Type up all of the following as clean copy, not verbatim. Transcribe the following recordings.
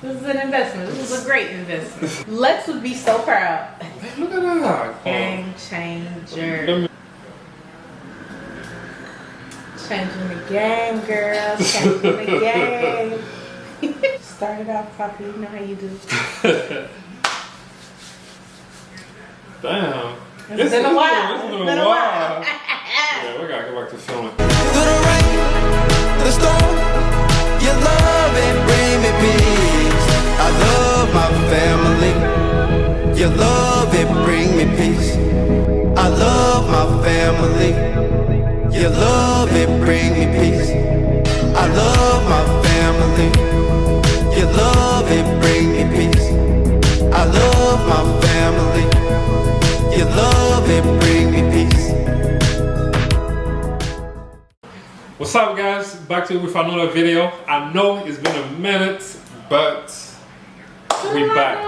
This is an investment. This is a great investment. Lex would be so proud. Look at that. Game changer. Changing the game, girl. Changing the game. Started off properly. You know how you do. Damn. It's been a while. It's been a while. Yeah, we gotta go back to filming. Through the rain, the storm, your love it bring me peace. I love my family. Your love it bring me peace. I love my family. Your love it bring me peace. I love my family. Your love it bring me peace. I love my family. Your love it bring me peace. What's up, guys? Back to you with another video. I know it's been a minute, but we back.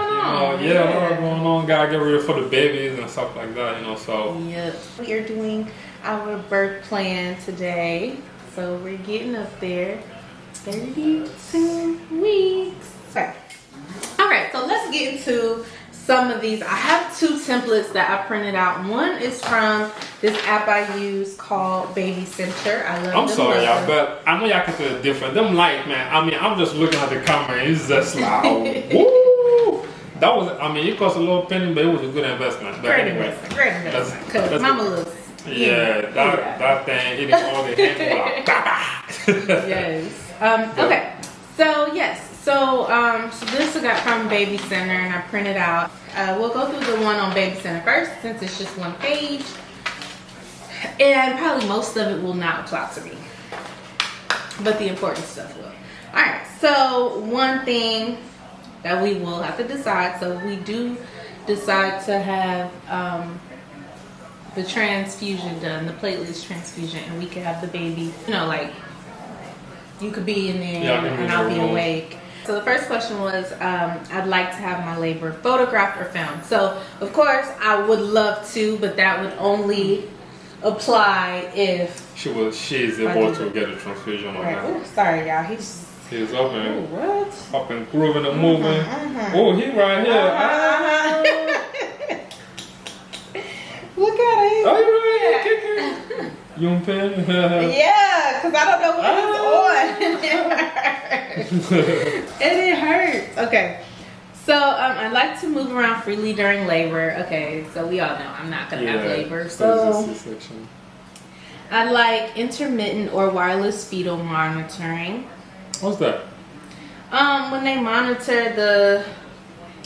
You know, a lot going on. Gotta get ready for the babies and stuff like that. You know, so yep. We are doing our birth plan today, so we're getting up there. 32 weeks. Okay. All right. So let's get into some of these. I have two templates that I printed out. One is from this app I use called Baby Center. I love. I'm sorry, y'all, but I know y'all can do it different. Them lights, man. I mean, I'm just looking at the camera and it's just like, woo! That was, I mean, it cost a little penny, but it was a good investment. But great anyway, investment. Great investment. Because Mama looks. Yeah, that thing hitting all the hands. Yes. Okay. So yes. So this I got from Baby Center and I printed out. We'll go through the one on Baby Center first since it's just one page. And probably most of it will not apply to me. But the important stuff will. Alright, so one thing that we will have to decide. So we do decide to have the transfusion done, the platelets transfusion, and we can have the baby, you know, like you could be in there and I'll be awake. So the first question was, I'd like to have my labor photographed or filmed. So of course I would love to, but that would only apply if she's able to get a transfusion on that. Ooh, sorry y'all, he's up and what? Up and grooving and moving. Oh, he right here. Look at him. Oh, you right here. Young pen. Yeah, because I don't know what he's on. And it hurts. Okay. So I'd like to move around freely during labor. Okay, so we all know I'm not gonna have labor. So I'd like intermittent or wireless fetal monitoring. What's that? When they monitor the.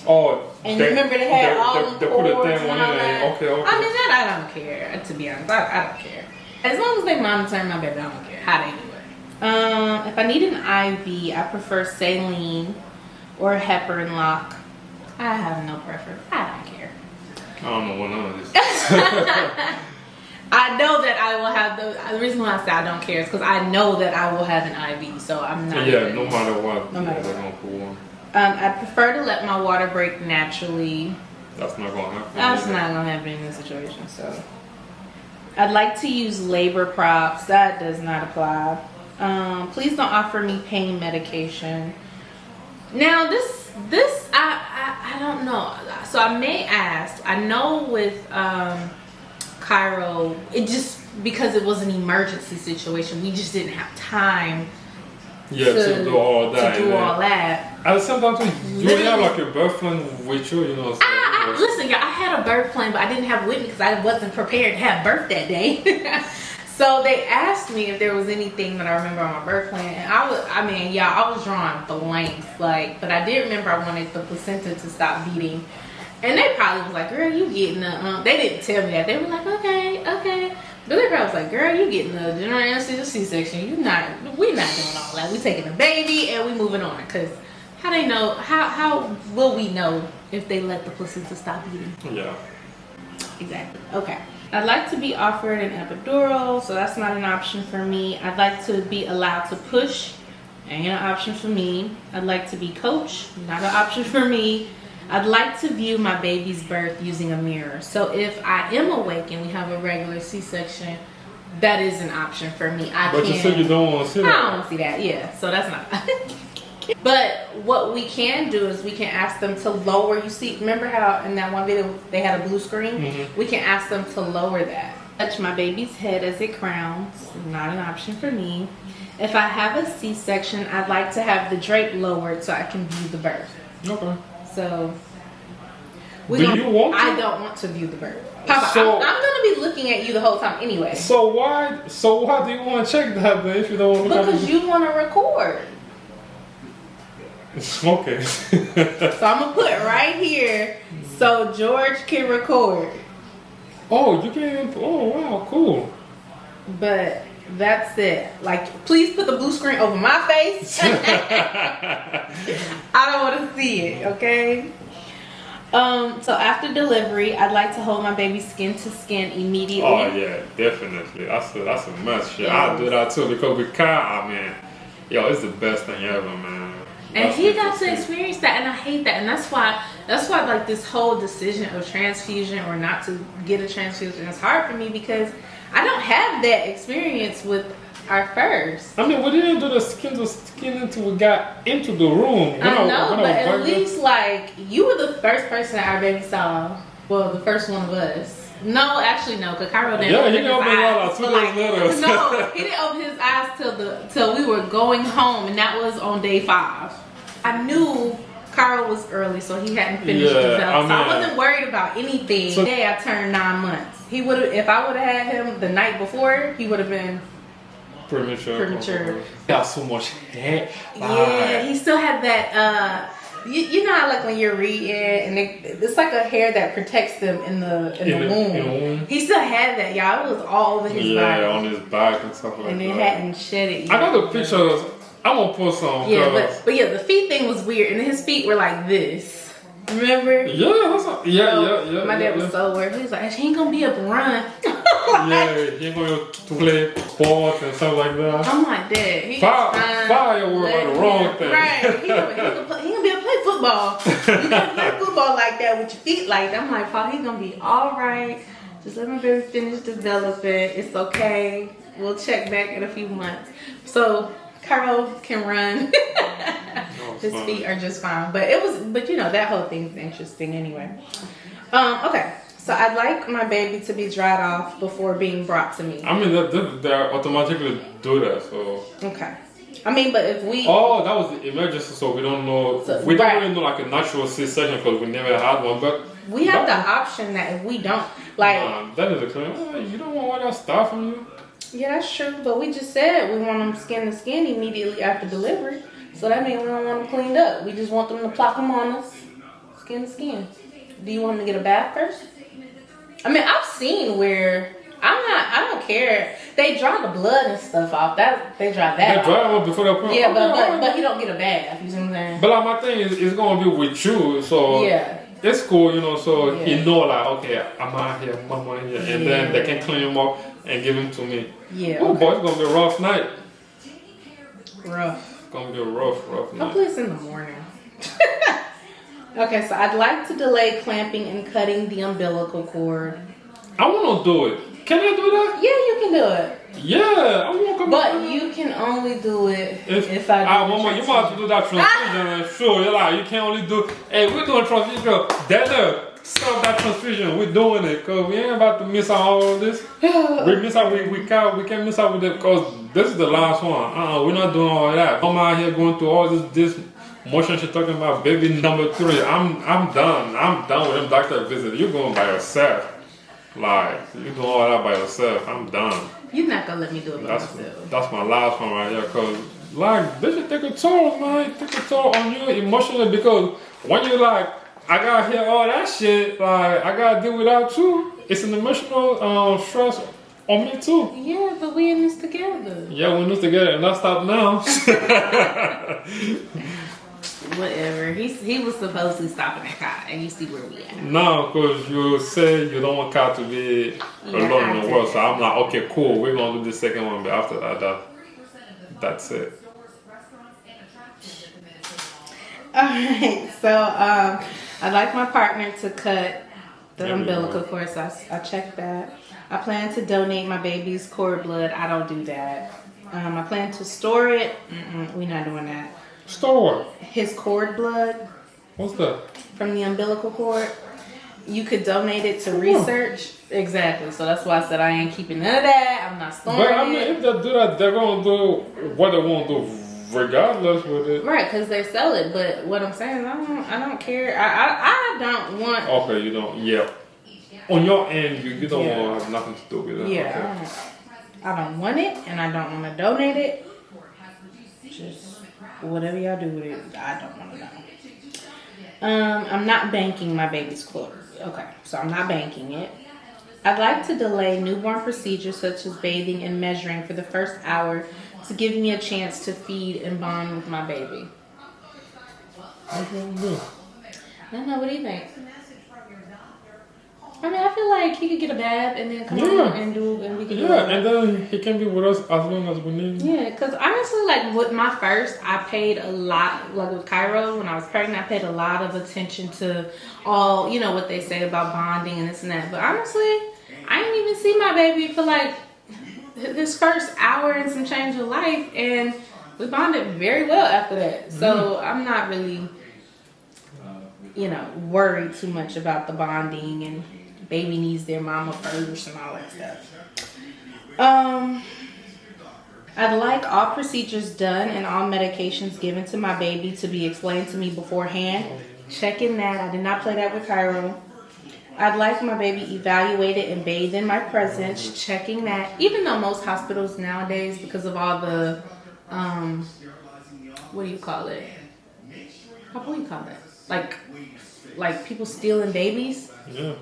Oh, and remember they had all the put a cords thing and on all it. that. Okay. I mean that I don't care. To be honest, I don't care. As long as they monitor my baby, I don't care how they do it. If I need an IV, I prefer saline or heparin lock. I have no preference. I don't care. I don't know what none of this. I know that I will have the reason why I say I don't care is because I know that I will have an IV, so I'm not. Yeah, no matter what. No matter what. I prefer to let my water break naturally. That's not gonna happen. That's not gonna happen in this situation. So, I'd like to use labor props. That does not apply. Please don't offer me pain medication. Now this I don't know. So I may ask. I know with Cairo, it just because it was an emergency situation, we just didn't have time. Yeah, to do all that. To do all that. At the same time, you have like your birth plan with you, you know. So listen, y'all, I had a birth plan, but I didn't have with me because I wasn't prepared to have birth that day. So they asked me if there was anything that I remember on my birth plan, and I was drawing blanks, like, but I did remember I wanted the placenta to stop beating, and they probably was like, "Girl, you getting the?" They didn't tell me that. They were like, "Okay." But they probably was like, "Girl, you getting the general anesthesia C-section? We're not doing all that. We taking the baby and we moving on." Because how they know? How will we know if they let the placenta stop beating? Yeah. Exactly. Okay. I'd like to be offered an epidural, so that's not an option for me. I'd like to be allowed to push, ain't an option for me. I'd like to be coached, not an option for me. I'd like to view my baby's birth using a mirror. So if I am awake and we have a regular C-section, that is an option for me. But you said you don't want to see that. I don't want to see that, yeah. So that's not. But what we can do is we can ask them to lower. You see, remember how in that one video they had a blue screen? We can ask them to lower that. Touch my baby's head as it crowns. Not an option for me. If I have a C-section, I'd like to have the drape lowered so I can view the birth. Okay. So, do you want to? I don't want to view the birth. Papa, I'm going to be looking at you the whole time anyway. So why do you want to check that then if you don't want to look at Because you want to record. Okay. So I'm going to put right here so George can record. Oh, you can. Oh, wow, cool. But that's it. Like, please put the blue screen over my face. I don't want to see it, okay? So after delivery, I'd like to hold my baby skin to skin immediately. Oh yeah, definitely. That's a must. Yeah, Yes. I do that too because with Kyle, I mean, yo, it's the best thing ever, man. And he got to experience that, and I hate that. And that's why like this whole decision of transfusion or not to get a transfusion is hard for me because I don't have that experience with our first. I mean, we didn't do the skin to skin until we got into the room. I know, but at least like you were the first person our baby saw. Well, the first one of us. No, actually no, because Cairo didn't. Yeah, he didn't open his eyes 2 days later. No, he didn't open his eyes till we were going home, and that was on day 5. I knew Carl was early, so he hadn't finished developing. So I wasn't worried about anything. So, Today I turned 9 months. He would have, if I would have had him the night before, he would have been premature. Got so much hair. Yeah, he still had that. You know how like when you're reading and it's like a hair that protects them in the womb. He still had that, y'all. It was all over his body. Yeah, on his back and stuff like that. And it hadn't shed it yet. I got the pictures. I'm gonna post some. Yeah, but yeah, the feet thing was weird, and his feet were like this. Remember? Yeah. My dad was so worried. He was like, "She ain't gonna be able to run." Yeah, he ain't gonna play sports and stuff like that. I'm like, Dad, he's fire worry about the wrong thing. Right? He gonna be able to play football. You can't play football like that with your feet like that. I'm like, Pa, he's gonna be all right. Just let my baby finish developing. It's okay. We'll check back in a few months. So Carl can run. His feet are just fine. But you know, that whole thing's interesting anyway. Okay. So I'd like my baby to be dried off before being brought to me. I mean, they automatically do that, so. Okay. I mean, but if we... Oh, that was the emergency, so we don't know. We don't really know like a natural C-section because we never had one, but... We have the option that if we don't, like... that is a claim. Oh, you don't want all that stuff from you? Yeah, that's true. But we just said we want them skin to skin immediately after delivery. So that means we don't want them cleaned up. We just want them to plop them on us, skin to skin. Do you want them to get a bath first? I mean, I've seen where I don't care. They dry the blood and stuff off. They dry that. They dry them before they put. Yeah, but he don't get a bath. You see what I'm saying? But like my thing is, it's gonna be with you, so yeah, it's cool, you know. So he know like, okay, I'm out here, and then they can clean him up and give him to me. Yeah. Oh boy, it's gonna be a rough night. Rough. It's gonna be a rough night. Hopefully it's in the morning. Okay, so I'd like to delay clamping and cutting the umbilical cord. I want to do it. Can I do that? Yeah, you can do it. Yeah, I want to come. But you can only do it if I do Mama, you might have to do that transfusion. Sure, you're like, you can only do. Hey, we're doing transfusion. Dad, stop that transfusion. We're doing it because we ain't about to miss out on all of this. We miss out. We can't miss out with it because this is the last one. We're not doing all of that. I'm out here going through all this motion. She's talking about baby number 3. I'm done. I'm done with them doctor visit. You're going by yourself. Like, you doing all that by yourself. I'm done. You're not gonna let me do it by myself. That's my last one right here, cause like this should take a toll, man. Take a toll on you emotionally because when you like, I gotta hear all that shit. Like I gotta deal with that too. It's an emotional stress on me too. Yeah, but we in this together. Yeah, we're in this together, and let's stop now. Whatever. He was supposedly stopping at Kai, and you see where we at. No, because you say you don't want Kai to be alone in the world. So I'm like, okay, cool. We're gonna do the second one, but after that's it. Alright, so I'd like my partner to cut the umbilical cord, so I checked that. I plan to donate my baby's cord blood. I don't do that. I plan to store it. We're not doing that. Store what? His cord blood What's that? from the umbilical cord. You could donate it to research. Exactly. So that's why I said I ain't keeping none of that. I'm not storing But I mean, it. if they do that, they're gonna do what they want to do, regardless with it. Right, because they sell it. But what I'm saying is, I don't care. I don't want. Okay, you don't. Yeah. On your end, you don't Yeah. want to have nothing to do with it. Yeah, Okay. I don't want it, and I don't want to donate it. Just whatever y'all do with it, I don't want to know. I'm not banking my baby's clothes. Okay, so I'm not banking it. I'd like to delay newborn procedures such as bathing and measuring for the first hour to give me a chance to feed and bond with my baby. What you gonna do? I don't know. What do you think? I mean, I feel like he could get a bath and then come on and we could do it. Yeah, and then he can be with us as long as we need. Yeah, because honestly, like with my first, I paid a lot, like with Cairo, when I was pregnant, I paid a lot of attention to all, you know, what they say about bonding and this and that. But honestly, I didn't even see my baby for like this first hour and some change of life. And we bonded very well after that. So I'm not really, you know, worried too much about the bonding and baby needs their mama first and all that stuff. I'd like all procedures done and all medications given to my baby to be explained to me beforehand. Checking that. I did not play that with Cairo. I'd like my baby evaluated and bathed in my presence. Checking that. Even though most hospitals nowadays, because of all the, what do you call it? What do you call that? Like people stealing babies. Yeah.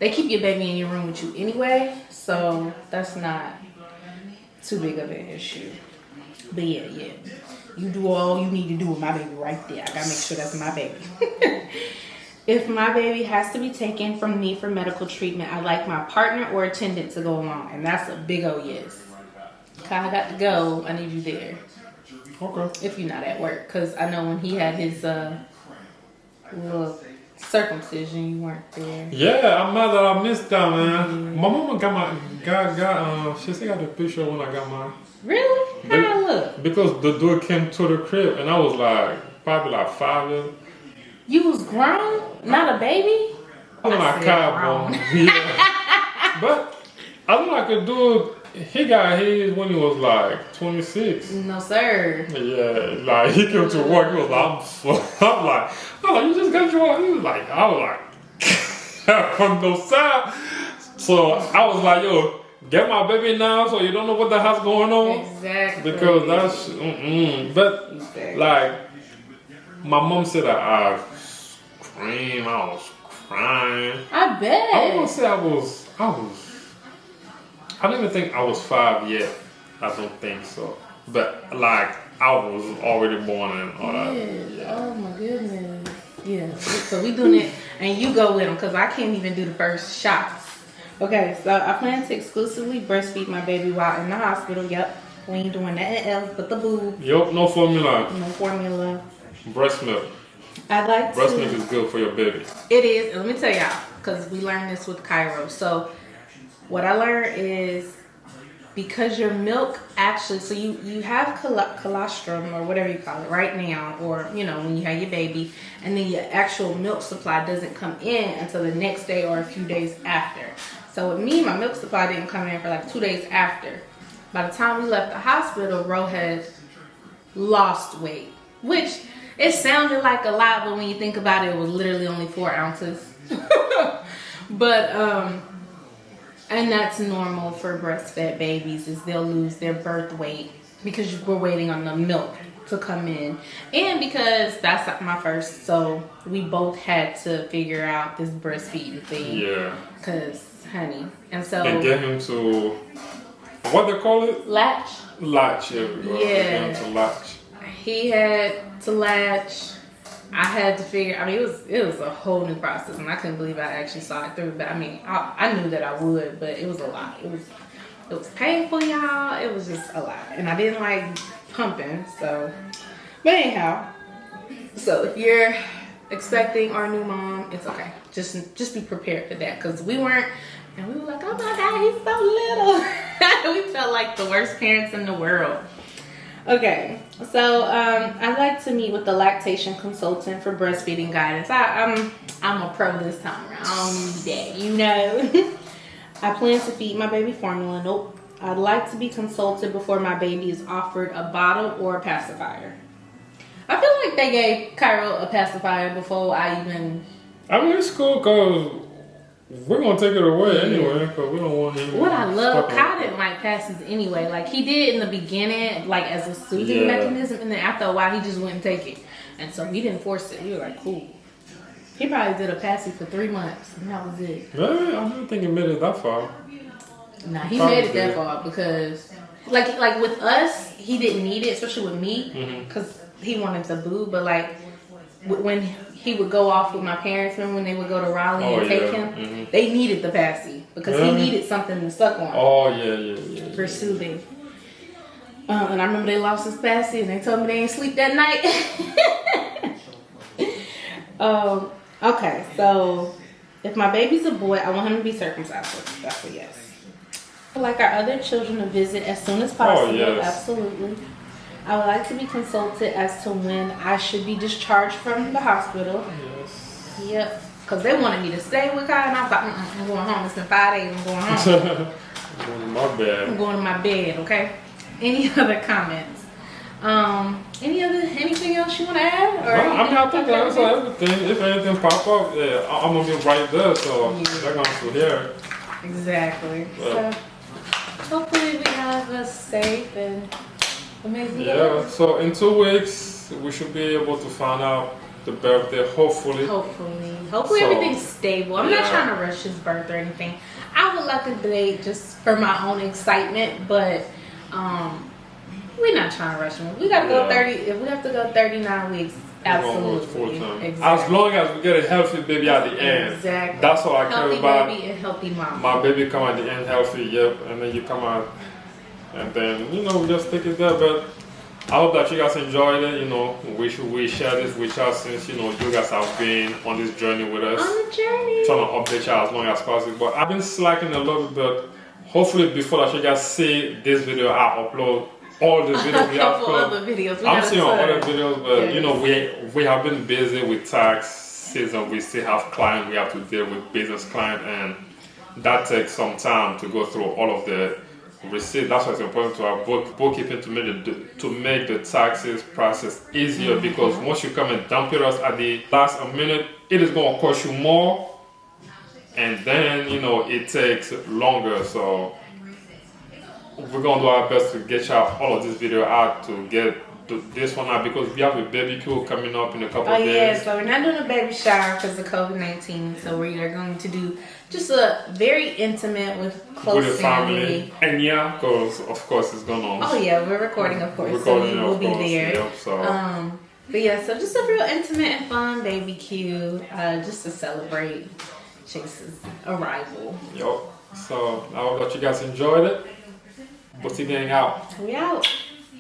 They keep your baby in your room with you anyway, so that's not too big of an issue. But yeah. You do all you need to do with my baby right there. I gotta make sure that's my baby. If my baby has to be taken from me for medical treatment, I'd like my partner or attendant to go along. And that's a big old yes. Kyle got to go. I need you there. Okay. If you're not at work. Because I know when he had his little circumcision, you weren't there. Yeah, I'm mad that I missed that, man. My mama got she said I got the picture when I got mine. Really? How I look? Because the dude came to the crib and I was like, probably like 5 years. You was grown? Not a baby? I'm like, grown. Yeah. But I look like a dude, he got his when he was like 26. No, sir. Yeah, like he came to work, he was like, I'm like, oh, you just got your work? He was like, I was like, from no side. So I was like, yo, get my baby now so you don't know what the hell's going on. Exactly. Because that's, But, exactly. like, my mom said that I screamed, I was crying. I bet. I won't say I don't even think I was 5 yet. I don't think so. But like I was already born and all that. Yeah. Oh my goodness. Yeah. So we doing it, and you go with them because I can't even do the first shots. Okay. So I plan to exclusively breastfeed my baby while in the hospital. Yep. We ain't doing nothing else but the boob. Yup. No formula. No formula. Breast milk. I'd like Breast to. milk is good for your baby. It is. And let me tell y'all, because we learned this with Cairo. So what I learned is because your milk actually, so you have colostrum or whatever you call it right now, or you know when you have your baby, and then your actual milk supply doesn't come in until the next day or a few days after. So with me, my milk supply didn't come in for like 2 days after. By the time we left the hospital, Ro had lost weight, which it sounded like a lot, but when you think about it, it was literally only 4 ounces. But and that's normal for breastfed babies, is they'll lose their birth weight because we're waiting on the milk to come in, and because that's my first, so we both had to figure out this breastfeeding thing. Yeah. Cause honey, and so And get him to what they call it? latch. Latch. Yeah. Get him to latch. He had to latch. I had to figure. I mean, it was a whole new process, and I couldn't believe I actually saw it through. But I mean, I knew that I would, but it was a lot. It was painful, y'all. It was just a lot, and I didn't like pumping. So, but anyhow, so if you're expecting our new mom, it's okay. Just be prepared for that, because we weren't, and we were like, oh my God, he's so little. We felt like the worst parents in the world. Okay, so I like to meet with the lactation consultant for breastfeeding guidance. I'm a pro this time around. I don't need that, you know. I plan to feed my baby formula. Nope. I'd like to be consulted before my baby is offered a bottle or a pacifier. I feel like they gave Cairo a pacifier before I even... I mean, it's cool because we're going to take it away anyway because we don't want him... What I love, Kyle didn't like passes anyway. Like, he did in the beginning, like, as a soothing mechanism, and then after a while, he just wouldn't take it. And so we didn't force it. We were like, cool. He probably did a passy for 3 months, and that was it. Really? I don't think he made it that far. Nah, he made it that far because, like with us, he didn't need it, especially with me, because he wanted to boo. But like when he would go off with my parents, remember when they would go to Raleigh and take him, they needed the passy because he needed something to suck on. Oh yeah. For soothing. And I remember they lost his passy and they told me they didn't sleep that night. Okay, so if my baby's a boy, I want him to be circumcised. That's a yes. I would like our other children to visit as soon as possible. Oh, yes. Absolutely. I would like to be consulted as to when I should be discharged from the hospital. Yes. Yep. Because they wanted me to stay with Kyle, and I was like, I'm going home. It's been 5 days. I'm going home. I'm going to my bed. I'm going to my bed, okay? Any other comments? Anything else you want to add? Or I mean, I think that's everything. If anything pop up, I'm going to be right there, so they're going to hear. Exactly. So, hopefully we have a safe and amazing Yeah, so in 2 weeks, we should be able to find out the birthday, hopefully. Hopefully everything's stable. I'm not trying to rush his birth or anything. I would like a date just for my own excitement, but we're not trying to rush him. We gotta go 30. If we have to go 39 weeks, absolutely. Exactly. As long as we get a healthy baby at the end. Exactly. That's all I care about. Healthy baby and healthy mom. My baby come at the end healthy, yep, and then you come out, and then we just take it there. But I hope that you guys enjoyed it. We share this with y'all since you guys have been on this journey with us. On the journey. Trying to update y'all as long as possible. But I've been slacking a little bit. Hopefully, before that you guys see this video, I upload all the videos we have. Other videos. I'm seeing other videos, but we have been busy with tax season. We still have clients we have to deal with, business client, and that takes some time to go through all of the receipts. That's why it's important to have bookkeeping to make the taxes process easier. Because once you come and dump it us at the last minute, it is going to cost you more, and then it takes longer. So we're going to do our best to get y'all all of this video out to get this one out, because we have a BBQ coming up in a couple of days. Yeah, so we're not doing a baby shower because of COVID-19. So we are going to do just a very intimate with close family. And because of course it's going on. Oh yeah, we're recording, of course. So we will be there. Yep, so. But yeah, so just a real intimate and fun BBQ, just to celebrate Chase's arrival. Yep. So I hope that you guys enjoyed it. Booty Gang out. We out.